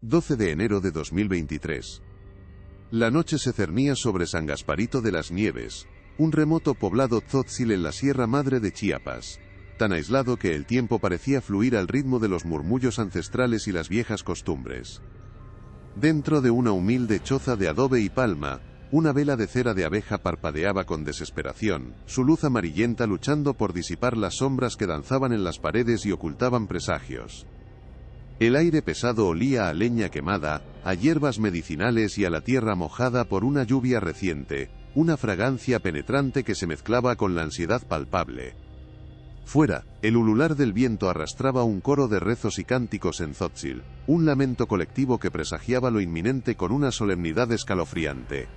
12 de enero de 2023. La noche se cernía sobre San Gasparito de las Nieves, un remoto poblado tzótzil en la Sierra Madre de Chiapas, tan aislado que el tiempo parecía fluir al ritmo de los murmullos ancestrales y las viejas costumbres. Dentro de una humilde choza de adobe y palma, una vela de cera de abeja parpadeaba con desesperación, su luz amarillenta luchando por disipar las sombras que danzaban en las paredes y ocultaban presagios. El aire pesado olía a leña quemada, a hierbas medicinales y a la tierra mojada por una lluvia reciente, una fragancia penetrante que se mezclaba con la ansiedad palpable. Fuera, el ulular del viento arrastraba un coro de rezos y cánticos en tzótzil, un lamento colectivo que presagiaba lo inminente con una solemnidad escalofriante.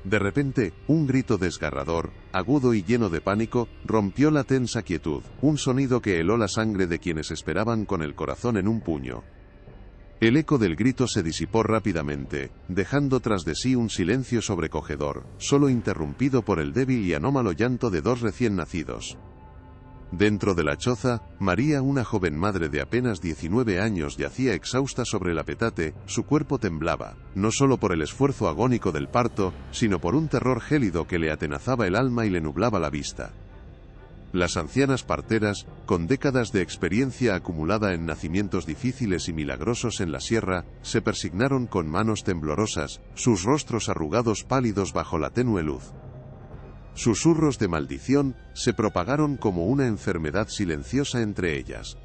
De repente, un grito desgarrador, agudo y lleno de pánico, rompió la tensa quietud, un sonido que heló la sangre de quienes esperaban con el corazón en un puño. El eco del grito se disipó rápidamente, dejando tras de sí un silencio sobrecogedor, solo interrumpido por el débil y anómalo llanto de dos recién nacidos. Dentro de la choza, María, una joven madre de apenas 19 años, yacía exhausta sobre el petate, su cuerpo temblaba, no solo por el esfuerzo agónico del parto, sino por un terror gélido que le atenazaba el alma y le nublaba la vista. Las ancianas parteras, con décadas de experiencia acumulada en nacimientos difíciles y milagrosos en la sierra, se persignaron con manos temblorosas, sus rostros arrugados pálidos bajo la tenue luz. Susurros de maldición se propagaron como una enfermedad silenciosa entre ellas.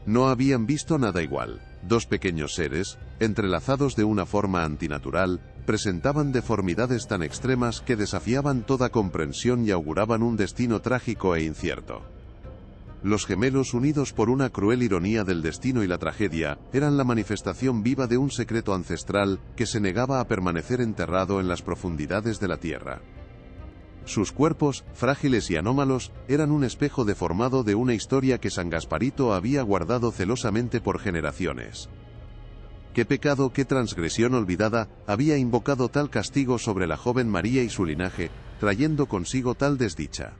No habían visto nada igual. Dos pequeños seres, entrelazados de una forma antinatural, presentaban deformidades tan extremas que desafiaban toda comprensión y auguraban un destino trágico e incierto. Los gemelos, unidos por una cruel ironía del destino y la tragedia, eran la manifestación viva de un secreto ancestral que se negaba a permanecer enterrado en las profundidades de la tierra. Sus cuerpos, frágiles y anómalos, eran un espejo deformado de una historia que San Gasparito había guardado celosamente por generaciones. ¿Qué pecado, qué transgresión olvidada, había invocado tal castigo sobre la joven María y su linaje, trayendo consigo tal desdicha?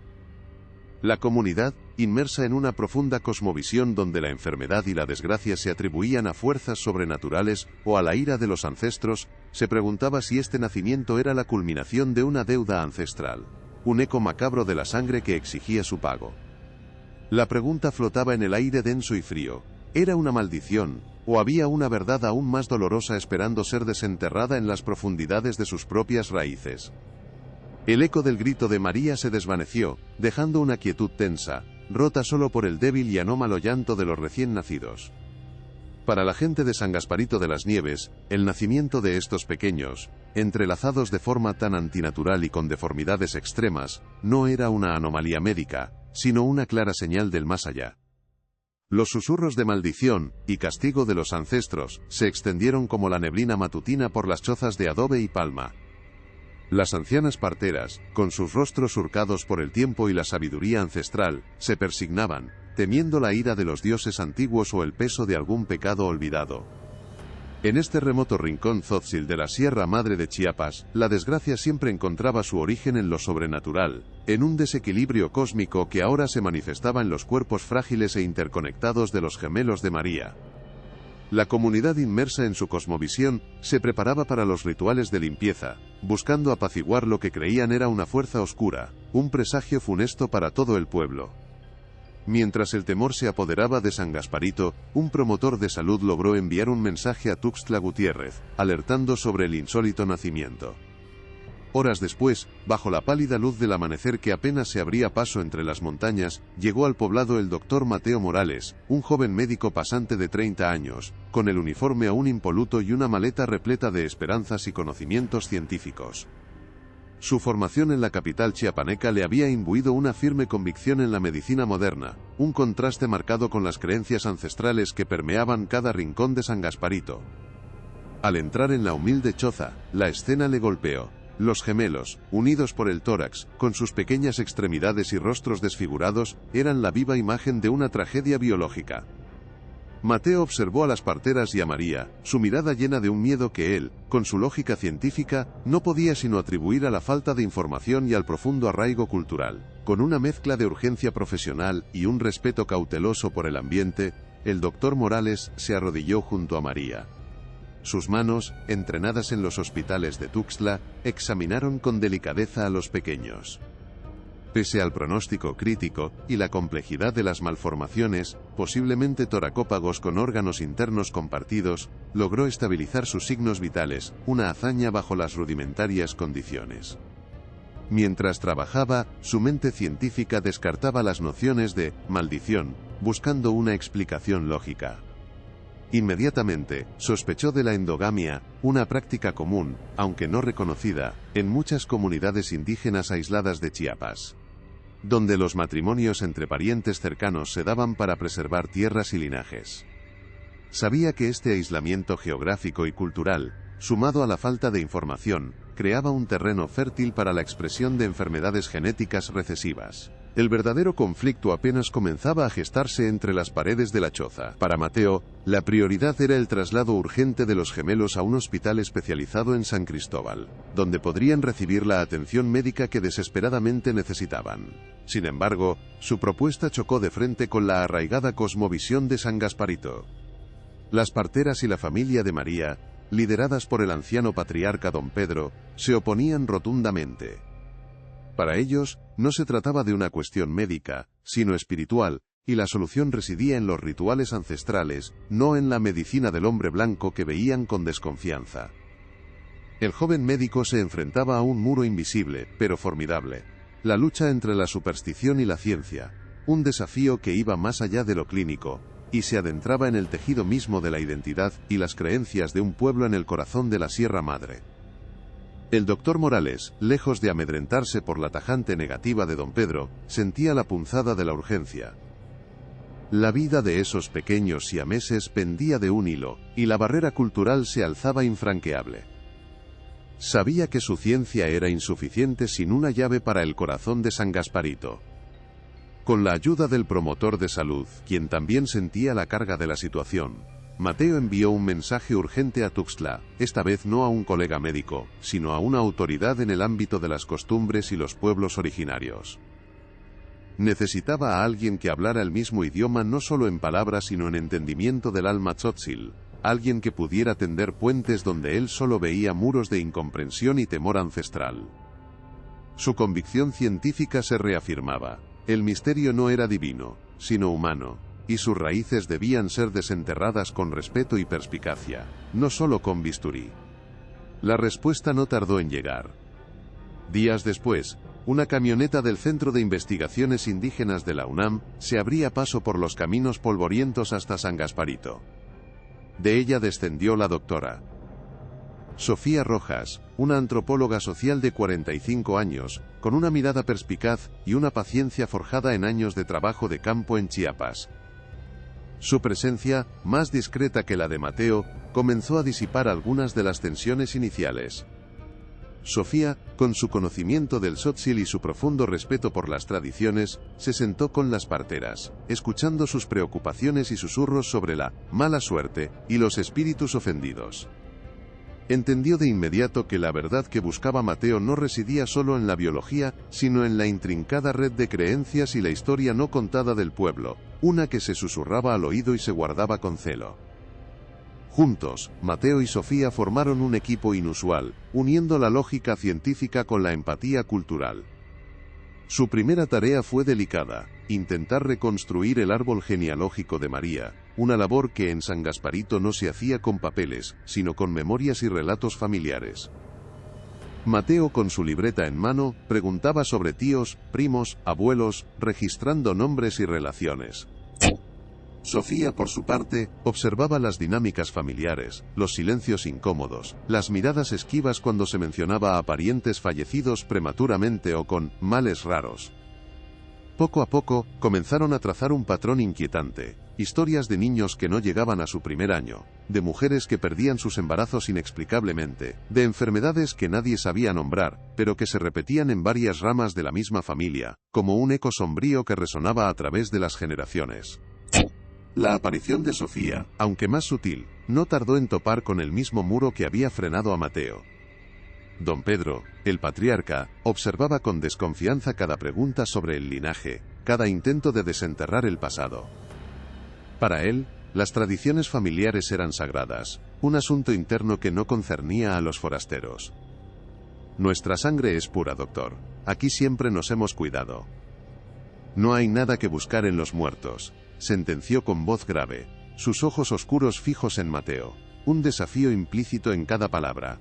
La comunidad, inmersa en una profunda cosmovisión donde la enfermedad y la desgracia se atribuían a fuerzas sobrenaturales o a la ira de los ancestros, se preguntaba si este nacimiento era la culminación de una deuda ancestral, un eco macabro de la sangre que exigía su pago. La pregunta flotaba en el aire denso y frío. ¿Era una maldición, o había una verdad aún más dolorosa esperando ser desenterrada en las profundidades de sus propias raíces? El eco del grito de María se desvaneció, dejando una quietud tensa, rota solo por el débil y anómalo llanto de los recién nacidos. Para la gente de San Gasparito de las Nieves, el nacimiento de estos pequeños, entrelazados de forma tan antinatural y con deformidades extremas, no era una anomalía médica, sino una clara señal del más allá. Los susurros de maldición y castigo de los ancestros se extendieron como la neblina matutina por las chozas de adobe y palma. Las ancianas parteras, con sus rostros surcados por el tiempo y la sabiduría ancestral, se persignaban, temiendo la ira de los dioses antiguos o el peso de algún pecado olvidado. En este remoto rincón tzótzil de la Sierra Madre de Chiapas, la desgracia siempre encontraba su origen en lo sobrenatural, en un desequilibrio cósmico que ahora se manifestaba en los cuerpos frágiles e interconectados de los gemelos de María. La comunidad, inmersa en su cosmovisión, se preparaba para los rituales de limpieza, buscando apaciguar lo que creían era una fuerza oscura, un presagio funesto para todo el pueblo. Mientras el temor se apoderaba de San Gasparito, un promotor de salud logró enviar un mensaje a Tuxtla Gutiérrez, alertando sobre el insólito nacimiento. Horas después, bajo la pálida luz del amanecer que apenas se abría paso entre las montañas, llegó al poblado el doctor Mateo Morales, un joven médico pasante de 30 años, con el uniforme aún impoluto y una maleta repleta de esperanzas y conocimientos científicos. Su formación en la capital chiapaneca le había imbuido una firme convicción en la medicina moderna, un contraste marcado con las creencias ancestrales que permeaban cada rincón de San Gasparito. Al entrar en la humilde choza, la escena le golpeó. Los gemelos, unidos por el tórax, con sus pequeñas extremidades y rostros desfigurados, eran la viva imagen de una tragedia biológica. Mateo observó a las parteras y a María, su mirada llena de un miedo que él, con su lógica científica, no podía sino atribuir a la falta de información y al profundo arraigo cultural. Con una mezcla de urgencia profesional y un respeto cauteloso por el ambiente, el doctor Morales se arrodilló junto a María. Sus manos, entrenadas en los hospitales de Tuxtla, examinaron con delicadeza a los pequeños. Pese al pronóstico crítico y la complejidad de las malformaciones, posiblemente toracópagos con órganos internos compartidos, logró estabilizar sus signos vitales, una hazaña bajo las rudimentarias condiciones. Mientras trabajaba, su mente científica descartaba las nociones de maldición, buscando una explicación lógica. Inmediatamente, sospechó de la endogamia, una práctica común, aunque no reconocida, en muchas comunidades indígenas aisladas de Chiapas, donde los matrimonios entre parientes cercanos se daban para preservar tierras y linajes. Sabía que este aislamiento geográfico y cultural, sumado a la falta de información, creaba un terreno fértil para la expresión de enfermedades genéticas recesivas. El verdadero conflicto apenas comenzaba a gestarse entre las paredes de la choza. Para Mateo, la prioridad era el traslado urgente de los gemelos a un hospital especializado en San Cristóbal, donde podrían recibir la atención médica que desesperadamente necesitaban. Sin embargo, su propuesta chocó de frente con la arraigada cosmovisión de San Gasparito. Las parteras y la familia de María, lideradas por el anciano patriarca don Pedro, se oponían rotundamente. Para ellos, no se trataba de una cuestión médica, sino espiritual, y la solución residía en los rituales ancestrales, no en la medicina del hombre blanco que veían con desconfianza. El joven médico se enfrentaba a un muro invisible, pero formidable. La lucha entre la superstición y la ciencia, un desafío que iba más allá de lo clínico, y se adentraba en el tejido mismo de la identidad y las creencias de un pueblo en el corazón de la Sierra Madre. El doctor Morales, lejos de amedrentarse por la tajante negativa de don Pedro, sentía la punzada de la urgencia. La vida de esos pequeños siameses pendía de un hilo, y la barrera cultural se alzaba infranqueable. Sabía que su ciencia era insuficiente sin una llave para el corazón de San Gasparito. Con la ayuda del promotor de salud, quien también sentía la carga de la situación, Mateo envió un mensaje urgente a Tuxtla, esta vez no a un colega médico, sino a una autoridad en el ámbito de las costumbres y los pueblos originarios. Necesitaba a alguien que hablara el mismo idioma no solo en palabras sino en entendimiento del alma tzotzil, alguien que pudiera tender puentes donde él solo veía muros de incomprensión y temor ancestral. Su convicción científica se reafirmaba. El misterio no era divino, sino humano, y sus raíces debían ser desenterradas con respeto y perspicacia, no solo con bisturí. La respuesta no tardó en llegar. Días después, una camioneta del Centro de Investigaciones Indígenas de la UNAM se abría paso por los caminos polvorientos hasta San Gasparito. De ella descendió la doctora Sofía Rojas, una antropóloga social de 45 años, con una mirada perspicaz y una paciencia forjada en años de trabajo de campo en Chiapas. Su presencia, más discreta que la de Mateo, comenzó a disipar algunas de las tensiones iniciales. Sofía, con su conocimiento del tzotzil y su profundo respeto por las tradiciones, se sentó con las parteras, escuchando sus preocupaciones y susurros sobre la mala suerte y los espíritus ofendidos. Entendió de inmediato que la verdad que buscaba Mateo no residía solo en la biología, sino en la intrincada red de creencias y la historia no contada del pueblo, una que se susurraba al oído y se guardaba con celo. Juntos, Mateo y Sofía formaron un equipo inusual, uniendo la lógica científica con la empatía cultural. Su primera tarea fue delicada, intentar reconstruir el árbol genealógico de María, una labor que en San Gasparito no se hacía con papeles, sino con memorias y relatos familiares. Mateo, con su libreta en mano, preguntaba sobre tíos, primos, abuelos, registrando nombres y relaciones. Sofía, por su parte, observaba las dinámicas familiares, los silencios incómodos, las miradas esquivas cuando se mencionaba a parientes fallecidos prematuramente o con males raros. Poco a poco, comenzaron a trazar un patrón inquietante, historias de niños que no llegaban a su primer año, de mujeres que perdían sus embarazos inexplicablemente, de enfermedades que nadie sabía nombrar, pero que se repetían en varias ramas de la misma familia, como un eco sombrío que resonaba a través de las generaciones. La aparición de Sofía, aunque más sutil, no tardó en topar con el mismo muro que había frenado a Mateo. Don Pedro, el patriarca, observaba con desconfianza cada pregunta sobre el linaje, cada intento de desenterrar el pasado. Para él, las tradiciones familiares eran sagradas, un asunto interno que no concernía a los forasteros. Nuestra sangre es pura, doctor. Aquí siempre nos hemos cuidado. No hay nada que buscar en los muertos, sentenció con voz grave, sus ojos oscuros fijos en Mateo, un desafío implícito en cada palabra.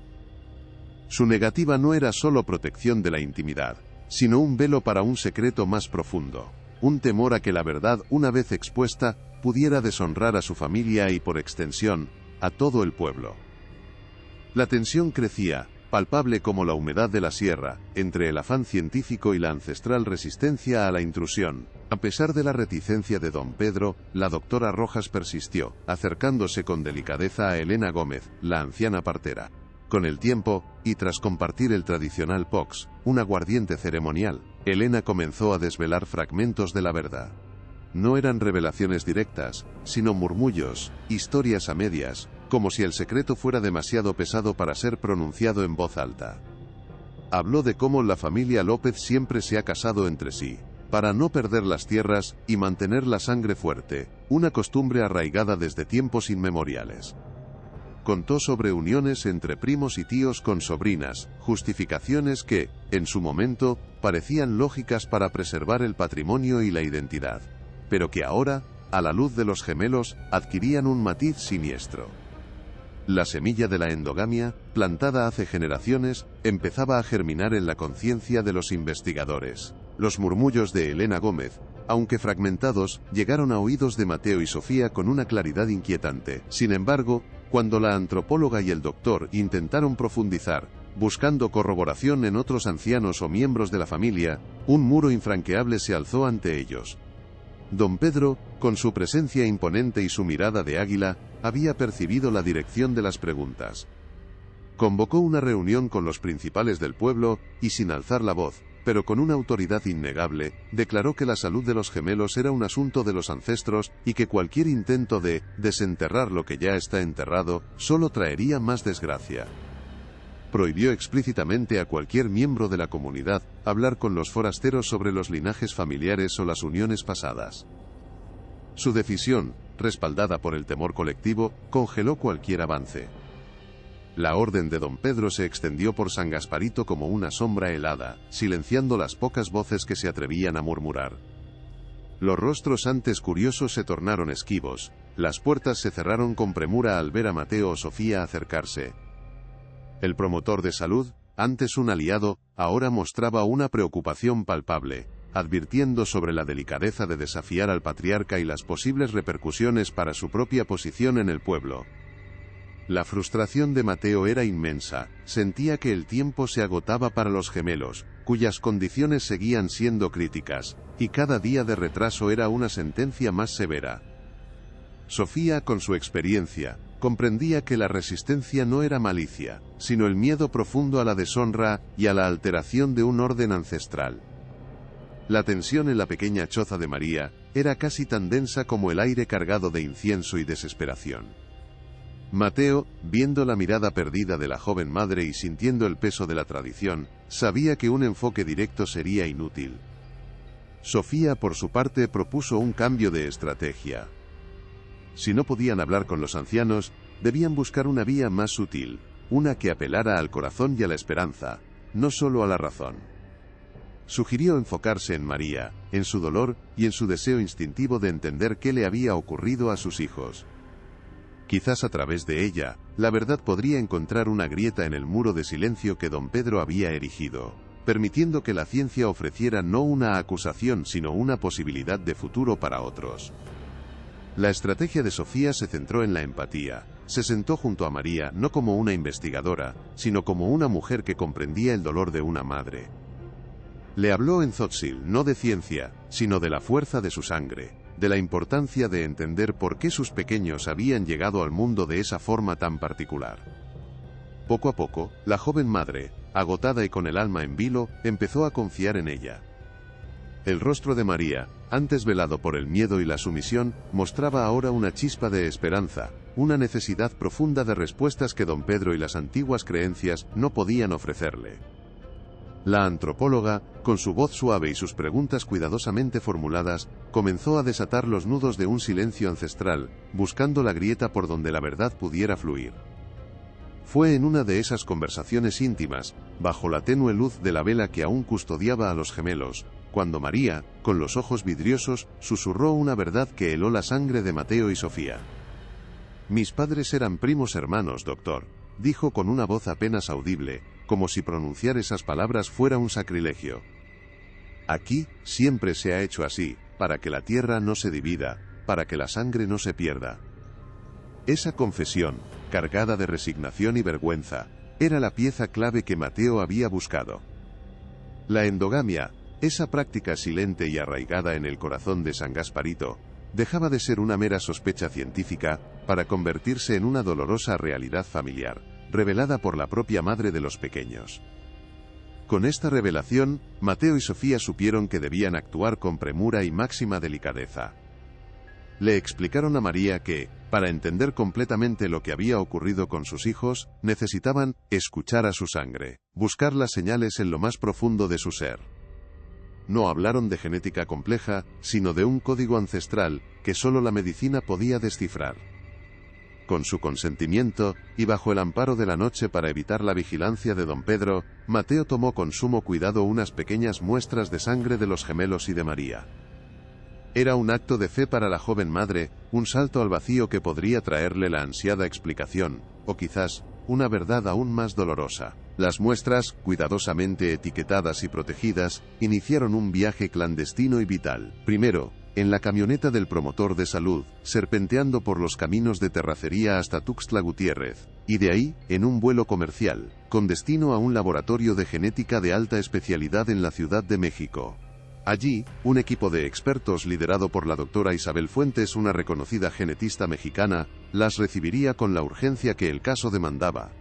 Su negativa no era solo protección de la intimidad, sino un velo para un secreto más profundo, un temor a que la verdad, una vez expuesta, pudiera deshonrar a su familia y, por extensión, a todo el pueblo. La tensión crecía, palpable como la humedad de la sierra, entre el afán científico y la ancestral resistencia a la intrusión. A pesar de la reticencia de don Pedro, la doctora Rojas persistió, acercándose con delicadeza a Elena Gómez, la anciana partera. Con el tiempo, y tras compartir el tradicional POX, un aguardiente ceremonial, Elena comenzó a desvelar fragmentos de la verdad. No eran revelaciones directas, sino murmullos, historias a medias, como si el secreto fuera demasiado pesado para ser pronunciado en voz alta. Habló de cómo la familia López siempre se ha casado entre sí, para no perder las tierras y mantener la sangre fuerte, una costumbre arraigada desde tiempos inmemoriales. Contó sobre uniones entre primos y tíos con sobrinas, justificaciones que, en su momento, parecían lógicas para preservar el patrimonio y la identidad, pero que ahora, a la luz de los gemelos, adquirían un matiz siniestro. La semilla de la endogamia, plantada hace generaciones, empezaba a germinar en la conciencia de los investigadores. Los murmullos de Elena Gómez, aunque fragmentados, llegaron a oídos de Mateo y Sofía con una claridad inquietante. Sin embargo, cuando la antropóloga y el doctor intentaron profundizar, buscando corroboración en otros ancianos o miembros de la familia, un muro infranqueable se alzó ante ellos. Don Pedro, con su presencia imponente y su mirada de águila, había percibido la dirección de las preguntas. Convocó una reunión con los principales del pueblo, y sin alzar la voz, pero con una autoridad innegable, declaró que la salud de los gemelos era un asunto de los ancestros, y que cualquier intento de desenterrar lo que ya está enterrado, solo traería más desgracia. Prohibió explícitamente a cualquier miembro de la comunidad hablar con los forasteros sobre los linajes familiares o las uniones pasadas. Su decisión, respaldada por el temor colectivo, congeló cualquier avance. La orden de don Pedro se extendió por San Gasparito como una sombra helada, silenciando las pocas voces que se atrevían a murmurar. Los rostros antes curiosos se tornaron esquivos, las puertas se cerraron con premura al ver a Mateo o Sofía acercarse. El promotor de salud, antes un aliado, ahora mostraba una preocupación palpable, advirtiendo sobre la delicadeza de desafiar al patriarca y las posibles repercusiones para su propia posición en el pueblo. La frustración de Mateo era inmensa, sentía que el tiempo se agotaba para los gemelos, cuyas condiciones seguían siendo críticas, y cada día de retraso era una sentencia más severa. Sofía, con su experiencia, comprendía que la resistencia no era malicia, sino el miedo profundo a la deshonra y a la alteración de un orden ancestral. La tensión en la pequeña choza de María era casi tan densa como el aire cargado de incienso y desesperación. Mateo, viendo la mirada perdida de la joven madre y sintiendo el peso de la tradición, sabía que un enfoque directo sería inútil. Sofía, por su parte, propuso un cambio de estrategia. Si no podían hablar con los ancianos, debían buscar una vía más sutil, una que apelara al corazón y a la esperanza, no solo a la razón. Sugirió enfocarse en María, en su dolor y en su deseo instintivo de entender qué le había ocurrido a sus hijos. Quizás a través de ella, la verdad podría encontrar una grieta en el muro de silencio que don Pedro había erigido, permitiendo que la ciencia ofreciera no una acusación sino una posibilidad de futuro para otros. La estrategia de Sofía se centró en la empatía. Se sentó junto a María no como una investigadora, sino como una mujer que comprendía el dolor de una madre. Le habló en Tzotzil no de ciencia, sino de la fuerza de su sangre, de la importancia de entender por qué sus pequeños habían llegado al mundo de esa forma tan particular. Poco a poco, la joven madre, agotada y con el alma en vilo, empezó a confiar en ella. El rostro de María, antes velado por el miedo y la sumisión, mostraba ahora una chispa de esperanza, una necesidad profunda de respuestas que don Pedro y las antiguas creencias no podían ofrecerle. La antropóloga, con su voz suave y sus preguntas cuidadosamente formuladas, comenzó a desatar los nudos de un silencio ancestral, buscando la grieta por donde la verdad pudiera fluir. Fue en una de esas conversaciones íntimas, bajo la tenue luz de la vela que aún custodiaba a los gemelos, cuando María, con los ojos vidriosos, susurró una verdad que heló la sangre de Mateo y Sofía. «Mis padres eran primos hermanos, doctor», dijo con una voz apenas audible, como si pronunciar esas palabras fuera un sacrilegio. «Aquí, siempre se ha hecho así, para que la tierra no se divida, para que la sangre no se pierda». Esa confesión, cargada de resignación y vergüenza, era la pieza clave que Mateo había buscado. La endogamia, esa práctica silente y arraigada en el corazón de San Gasparito, dejaba de ser una mera sospecha científica para convertirse en una dolorosa realidad familiar, revelada por la propia madre de los pequeños. Con esta revelación, Mateo y Sofía supieron que debían actuar con premura y máxima delicadeza. Le explicaron a María que, para entender completamente lo que había ocurrido con sus hijos, necesitaban escuchar a su sangre, buscar las señales en lo más profundo de su ser. No hablaron de genética compleja, sino de un código ancestral que solo la medicina podía descifrar. Con su consentimiento, y bajo el amparo de la noche para evitar la vigilancia de don Pedro, Mateo tomó con sumo cuidado unas pequeñas muestras de sangre de los gemelos y de María. Era un acto de fe para la joven madre, un salto al vacío que podría traerle la ansiada explicación, o quizás, una verdad aún más dolorosa. Las muestras, cuidadosamente etiquetadas y protegidas, iniciaron un viaje clandestino y vital. Primero, en la camioneta del promotor de salud, serpenteando por los caminos de terracería hasta Tuxtla Gutiérrez, y de ahí, en un vuelo comercial, con destino a un laboratorio de genética de alta especialidad en la Ciudad de México. Allí, un equipo de expertos liderado por la doctora Isabel Fuentes, una reconocida genetista mexicana, las recibiría con la urgencia que el caso demandaba.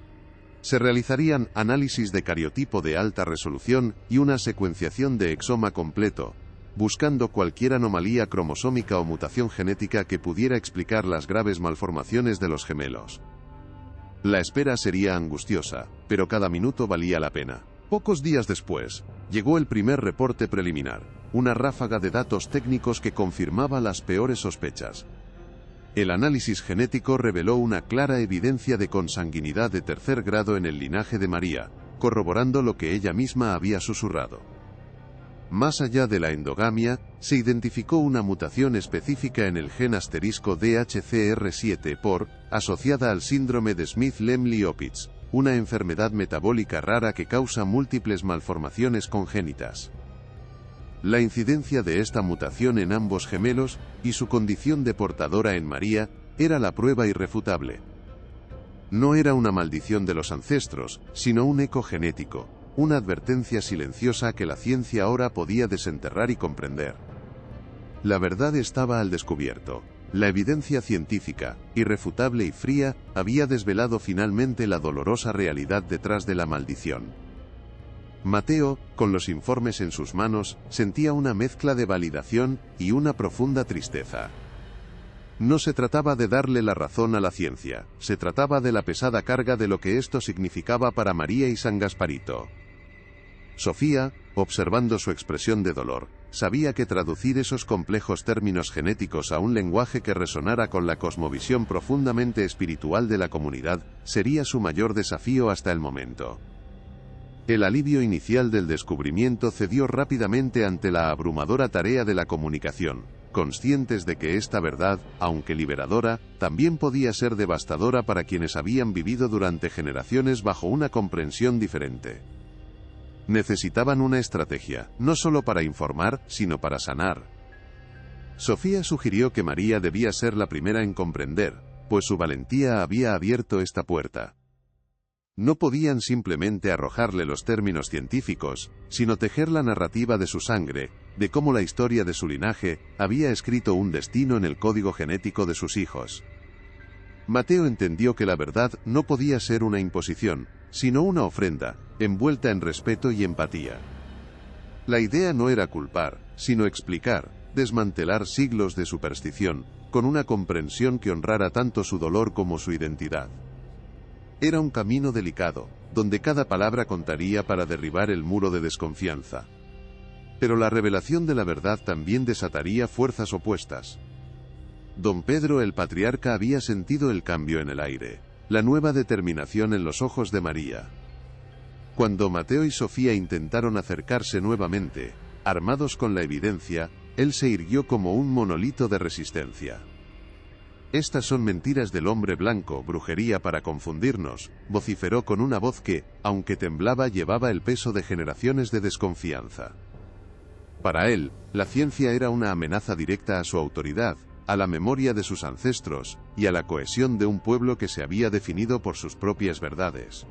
Se realizarían análisis de cariotipo de alta resolución y una secuenciación de exoma completo, buscando cualquier anomalía cromosómica o mutación genética que pudiera explicar las graves malformaciones de los gemelos. La espera sería angustiosa, pero cada minuto valía la pena. Pocos días después, llegó el primer reporte preliminar, una ráfaga de datos técnicos que confirmaba las peores sospechas. El análisis genético reveló una clara evidencia de consanguinidad de tercer grado en el linaje de María, corroborando lo que ella misma había susurrado. Más allá de la endogamia, se identificó una mutación específica en el gen DHCR7 asociada al síndrome de Smith-Lemli-Opitz, una enfermedad metabólica rara que causa múltiples malformaciones congénitas. La incidencia de esta mutación en ambos gemelos, y su condición de portadora en María, era la prueba irrefutable. No era una maldición de los ancestros, sino un eco genético, una advertencia silenciosa que la ciencia ahora podía desenterrar y comprender. La verdad estaba al descubierto. La evidencia científica, irrefutable y fría, había desvelado finalmente la dolorosa realidad detrás de la maldición. Mateo, con los informes en sus manos, sentía una mezcla de validación y una profunda tristeza. No se trataba de darle la razón a la ciencia, se trataba de la pesada carga de lo que esto significaba para María y San Gasparito. Sofía, observando su expresión de dolor, sabía que traducir esos complejos términos genéticos a un lenguaje que resonara con la cosmovisión profundamente espiritual de la comunidad sería su mayor desafío hasta el momento. El alivio inicial del descubrimiento cedió rápidamente ante la abrumadora tarea de la comunicación, conscientes de que esta verdad, aunque liberadora, también podía ser devastadora para quienes habían vivido durante generaciones bajo una comprensión diferente. Necesitaban una estrategia, no solo para informar, sino para sanar. Sofía sugirió que María debía ser la primera en comprender, pues su valentía había abierto esta puerta. No podían simplemente arrojarle los términos científicos, sino tejer la narrativa de su sangre, de cómo la historia de su linaje había escrito un destino en el código genético de sus hijos. Mateo entendió que la verdad no podía ser una imposición, sino una ofrenda, envuelta en respeto y empatía. La idea no era culpar, sino explicar, desmantelar siglos de superstición, con una comprensión que honrara tanto su dolor como su identidad. Era un camino delicado, donde cada palabra contaría para derribar el muro de desconfianza. Pero la revelación de la verdad también desataría fuerzas opuestas. Don Pedro el patriarca había sentido el cambio en el aire. la nueva determinación en los ojos de María. Cuando Mateo y Sofía intentaron acercarse nuevamente, armados con la evidencia, él se irguió como un monolito de resistencia. Estas son mentiras del hombre blanco, brujería para confundirnos, vociferó con una voz que, aunque temblaba, llevaba el peso de generaciones de desconfianza. Para él, la ciencia era una amenaza directa a su autoridad, a la memoria de sus ancestros, y a la cohesión de un pueblo que se había definido por sus propias verdades.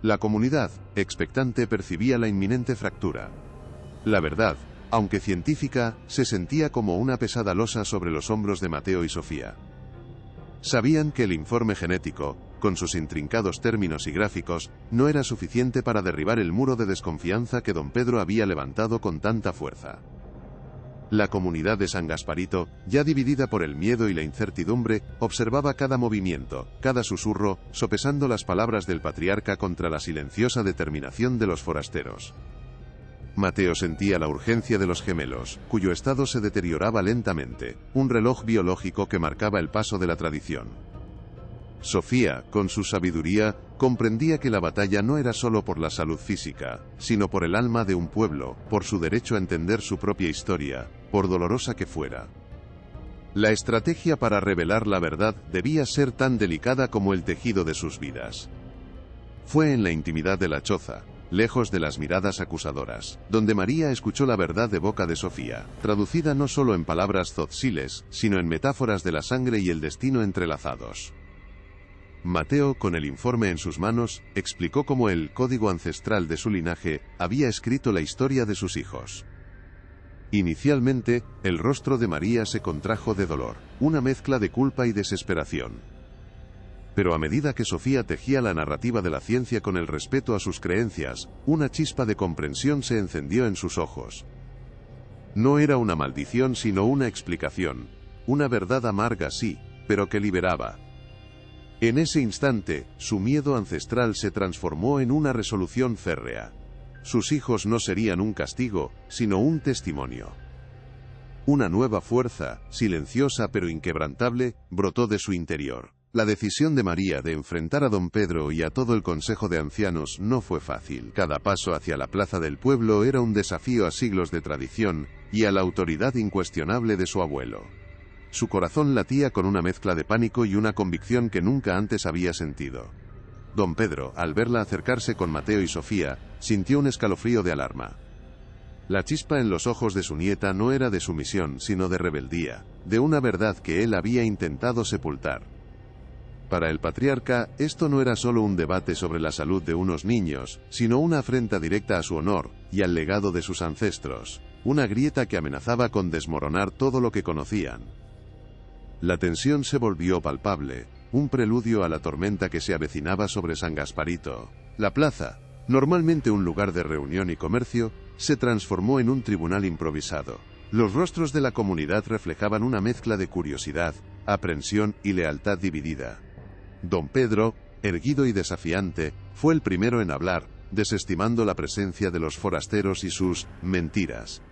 La comunidad, expectante, percibía la inminente fractura. La verdad, aunque científica, se sentía como una pesada losa sobre los hombros de Mateo y Sofía. Sabían que el informe genético, con sus intrincados términos y gráficos, no era suficiente para derribar el muro de desconfianza que don Pedro había levantado con tanta fuerza. La comunidad de San Gasparito, ya dividida por el miedo y la incertidumbre, observaba cada movimiento, cada susurro, sopesando las palabras del patriarca contra la silenciosa determinación de los forasteros. Mateo sentía la urgencia de los gemelos, cuyo estado se deterioraba lentamente, un reloj biológico que marcaba el paso de la tradición. Sofía, con su sabiduría, comprendía que la batalla no era solo por la salud física, sino por el alma de un pueblo, por su derecho a entender su propia historia, por dolorosa que fuera. La estrategia para revelar la verdad debía ser tan delicada como el tejido de sus vidas. Fue en la intimidad de la choza, lejos de las miradas acusadoras, donde María escuchó la verdad de boca de Sofía, traducida no solo en palabras tzotziles, sino en metáforas de la sangre y el destino entrelazados. Mateo, con el informe en sus manos, explicó cómo el código ancestral de su linaje había escrito la historia de sus hijos. Inicialmente, el rostro de María se contrajo de dolor, una mezcla de culpa y desesperación. Pero a medida que Sofía tejía la narrativa de la ciencia con el respeto a sus creencias, una chispa de comprensión se encendió en sus ojos. No era una maldición sino una explicación, una verdad amarga sí, pero que liberaba. En ese instante, su miedo ancestral se transformó en una resolución férrea. Sus hijos no serían un castigo, sino un testimonio. Una nueva fuerza, silenciosa pero inquebrantable, brotó de su interior. La decisión de María de enfrentar a don Pedro y a todo el consejo de ancianos no fue fácil. Cada paso hacia la plaza del pueblo era un desafío a siglos de tradición y a la autoridad incuestionable de su abuelo. Su corazón latía con una mezcla de pánico y una convicción que nunca antes había sentido. Don Pedro, al verla acercarse con Mateo y Sofía, sintió un escalofrío de alarma. La chispa en los ojos de su nieta no era de sumisión, sino de rebeldía, de una verdad que él había intentado sepultar. Para el patriarca, esto no era solo un debate sobre la salud de unos niños, sino una afrenta directa a su honor y al legado de sus ancestros, una grieta que amenazaba con desmoronar todo lo que conocían. La tensión se volvió palpable, un preludio a la tormenta que se avecinaba sobre San Gasparito. La plaza, normalmente un lugar de reunión y comercio, se transformó en un tribunal improvisado. Los rostros de la comunidad reflejaban una mezcla de curiosidad, aprensión y lealtad dividida. Don Pedro, erguido y desafiante, fue el primero en hablar, desestimando la presencia de los forasteros y sus mentiras.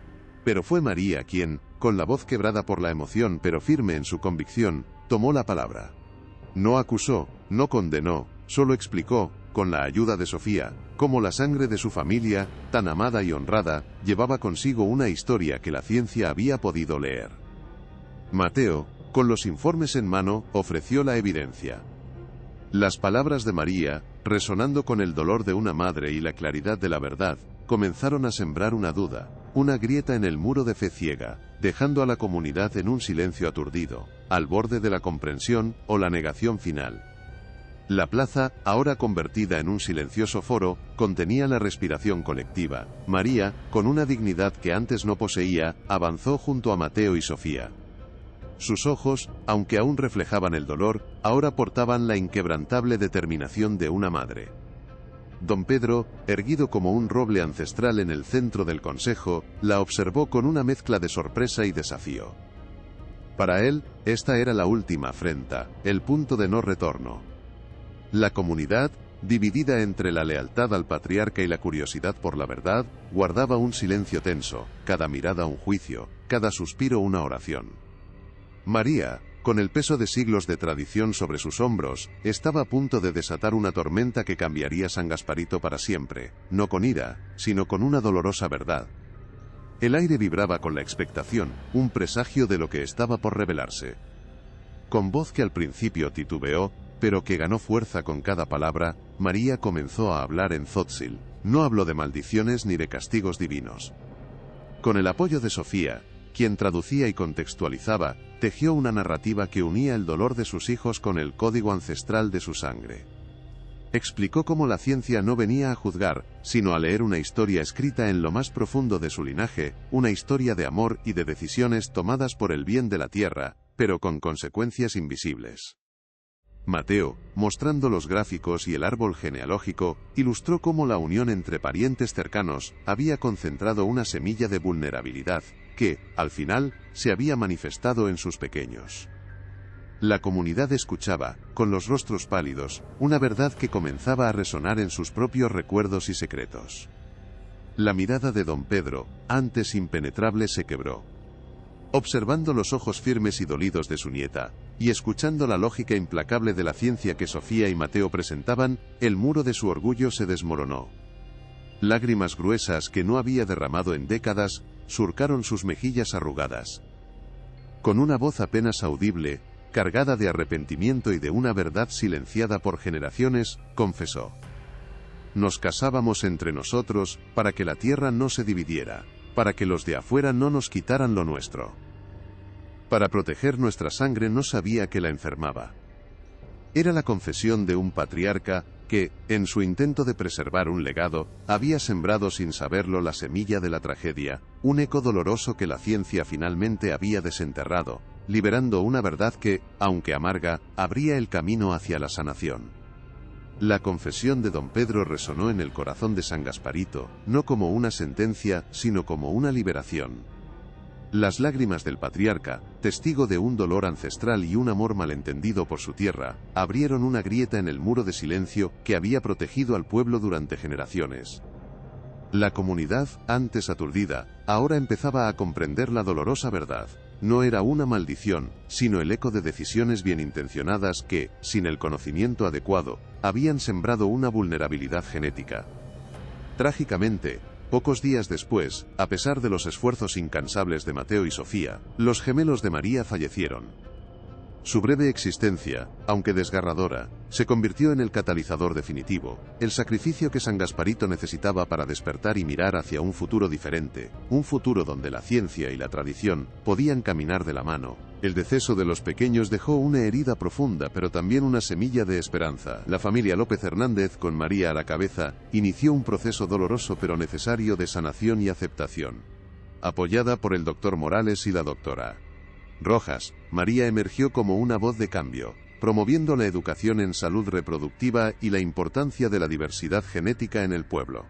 Pero fue María quien, con la voz quebrada por la emoción pero firme en su convicción, tomó la palabra. No acusó, no condenó, solo explicó, con la ayuda de Sofía, cómo la sangre de su familia, tan amada y honrada, llevaba consigo una historia que la ciencia había podido leer. Mateo, con los informes en mano, ofreció la evidencia. Las palabras de María, resonando con el dolor de una madre y la claridad de la verdad, comenzaron a sembrar una duda, una grieta en el muro de fe ciega, dejando a la comunidad en un silencio aturdido, al borde de la comprensión o la negación final. La plaza, ahora convertida en un silencioso foro, contenía la respiración colectiva. María, con una dignidad que antes no poseía, avanzó junto a Mateo y Sofía. Sus ojos, aunque aún reflejaban el dolor, ahora portaban la inquebrantable determinación de una madre. Don Pedro, erguido como un roble ancestral en el centro del consejo, la observó con una mezcla de sorpresa y desafío. Para él, esta era la última afrenta, el punto de no retorno. La comunidad, dividida entre la lealtad al patriarca y la curiosidad por la verdad, guardaba un silencio tenso, cada mirada un juicio, cada suspiro una oración. María, con el peso de siglos de tradición sobre sus hombros, estaba a punto de desatar una tormenta que cambiaría San Gasparito para siempre, no con ira, sino con una dolorosa verdad. El aire vibraba con la expectación, un presagio de lo que estaba por revelarse. Con voz que al principio titubeó, pero que ganó fuerza con cada palabra, María comenzó a hablar en tzotsil. No habló de maldiciones ni de castigos divinos. Con el apoyo de Sofía, quien traducía y contextualizaba, tejió una narrativa que unía el dolor de sus hijos con el código ancestral de su sangre. Explicó cómo la ciencia no venía a juzgar, sino a leer una historia escrita en lo más profundo de su linaje, una historia de amor y de decisiones tomadas por el bien de la tierra, pero con consecuencias invisibles. Mateo, mostrando los gráficos y el árbol genealógico, ilustró cómo la unión entre parientes cercanos había concentrado una semilla de vulnerabilidad, que, al final, se había manifestado en sus pequeños. La comunidad escuchaba, con los rostros pálidos, una verdad que comenzaba a resonar en sus propios recuerdos y secretos. La mirada de don Pedro, antes impenetrable, se quebró. Observando los ojos firmes y dolidos de su nieta, y escuchando la lógica implacable de la ciencia que Sofía y Mateo presentaban, el muro de su orgullo se desmoronó. Lágrimas gruesas que no había derramado en décadas, surcaron sus mejillas arrugadas. Con una voz apenas audible, cargada de arrepentimiento y de una verdad silenciada por generaciones, confesó: «Nos casábamos entre nosotros, para que la tierra no se dividiera, para que los de afuera no nos quitaran lo nuestro. Para proteger nuestra sangre no sabía que la enfermaba». Era la confesión de un patriarca que, en su intento de preservar un legado, había sembrado sin saberlo la semilla de la tragedia, un eco doloroso que la ciencia finalmente había desenterrado, liberando una verdad que, aunque amarga, abría el camino hacia la sanación. La confesión de don Pedro resonó en el corazón de San Gasparito, no como una sentencia, sino como una liberación. Las lágrimas del patriarca, testigo de un dolor ancestral y un amor malentendido por su tierra, abrieron una grieta en el muro de silencio que había protegido al pueblo durante generaciones. La comunidad, antes aturdida, ahora empezaba a comprender la dolorosa verdad. No era una maldición, sino el eco de decisiones bien intencionadas que, sin el conocimiento adecuado, habían sembrado una vulnerabilidad genética. Trágicamente, pocos días después, a pesar de los esfuerzos incansables de Mateo y Sofía, los gemelos de María fallecieron. Su breve existencia, aunque desgarradora, se convirtió en el catalizador definitivo, el sacrificio que San Gasparito necesitaba para despertar y mirar hacia un futuro diferente, un futuro donde la ciencia y la tradición podían caminar de la mano. El deceso de los pequeños dejó una herida profunda, pero también una semilla de esperanza. La familia López Hernández, con María a la cabeza, inició un proceso doloroso pero necesario de sanación y aceptación. Apoyada por el doctor Morales y la doctora Rojas, María emergió como una voz de cambio, promoviendo la educación en salud reproductiva y la importancia de la diversidad genética en el pueblo.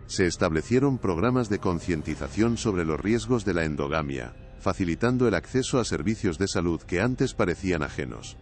Se establecieron programas de concientización sobre los riesgos de la endogamia, facilitando el acceso a servicios de salud que antes parecían ajenos.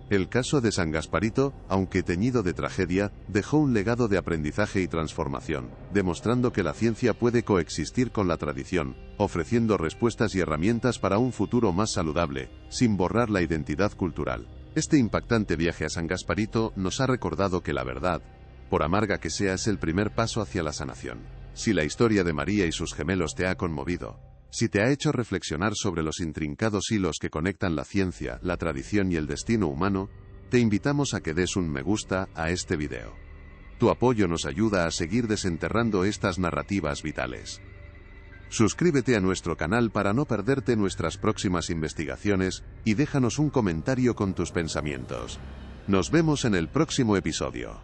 El caso de San Gasparito, aunque teñido de tragedia, dejó un legado de aprendizaje y transformación, demostrando que la ciencia puede coexistir con la tradición, ofreciendo respuestas y herramientas para un futuro más saludable, sin borrar la identidad cultural. Este impactante viaje a San Gasparito nos ha recordado que la verdad, por amarga que sea, es el primer paso hacia la sanación. Si la historia de María y sus gemelos te ha conmovido, si te ha hecho reflexionar sobre los intrincados hilos que conectan la ciencia, la tradición y el destino humano, te invitamos a que des un me gusta a este video. Tu apoyo nos ayuda a seguir desenterrando estas narrativas vitales. Suscríbete a nuestro canal para no perderte nuestras próximas investigaciones y déjanos un comentario con tus pensamientos. Nos vemos en el próximo episodio.